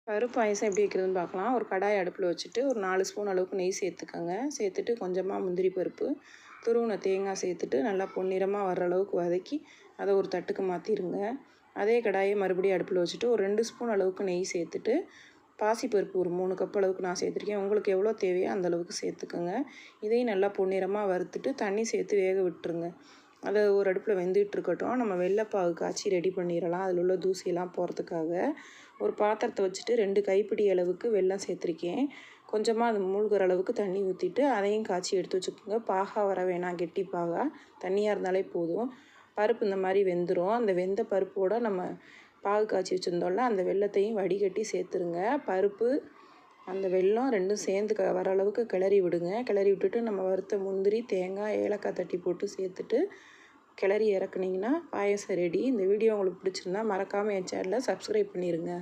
பருப்பு பாயசம் எப்படி வைக்கிறதுன்னு பார்க்கலாம். ஒரு கடாய் அடுப்பில் வச்சுட்டு ஒரு 4 ஸ்பூன் அளவுக்கு நெய் சேர்த்துக்கோங்க. சேர்த்துட்டு கொஞ்சமாக முந்திரி பருப்பு, துருவின தேங்காய் சேர்த்துட்டு நல்லா பொன்னிறமாக வர்ற அளவுக்கு வதக்கி அதை ஒரு தட்டுக்கு மாற்றிடுங்க. அதே கடாயை மறுபடியும் அடுப்பில் வச்சுட்டு ஒரு 2 ஸ்பூன் அளவுக்கு நெய் சேர்த்துட்டு பாசிப்பருப்பு ஒரு 3 கப் அளவுக்கு நான் சேர்த்துருக்கேன். உங்களுக்கு எவ்வளோ தேவையோ அந்தளவுக்கு சேர்த்துக்கோங்க. இதையும் நல்லா பொன்னிறமாக வறுத்துட்டு தண்ணி சேர்த்து வேக விட்டுருங்க. அதை ஒரு அடுப்பில் வெந்துகிட்டு இருக்கட்டும். நம்ம வெள்ளைப்பாகு காய்ச்சி ரெடி பண்ணிடலாம். அதில் உள்ள தூசியெல்லாம் போகிறதுக்காக ஒரு பாத்திரத்தை வச்சுட்டு 2 கைப்பிடி அளவுக்கு வெல்லம் சேர்த்துருக்கேன். கொஞ்சமாக அது மூழ்கிற அளவுக்கு தண்ணி ஊற்றிட்டு அதையும் காய்ச்சி எடுத்து வச்சுக்கோங்க. பாகாக வர வேணாம், கெட்டி பாகாக, தண்ணியாக இருந்தாலே போதும். பருப்பு இந்த மாதிரி வெந்துடும். அந்த வெந்த பருப்போடு நம்ம பாகு காய்ச்சி வச்சுருந்தோம்ல அந்த வெல்லத்தையும் வடிகட்டி சேர்த்துருங்க. பருப்பு அந்த வெல்லம் ரெண்டும் சேர்ந்து வர அளவுக்கு கிளறி விடுங்க. கிளறி விட்டுட்டு நம்ம வறுத்த முந்திரி, தேங்காய், ஏலக்காய் தட்டி போட்டு சேர்த்துட்டு கிளறி இறக்குனீங்கன்னா பாயசம் ரெடி. இந்த வீடியோ உங்களுக்கு பிடிச்சிருந்தா மறக்காமல் என் சேனலை சப்ஸ்கிரைப் பண்ணிடுங்க.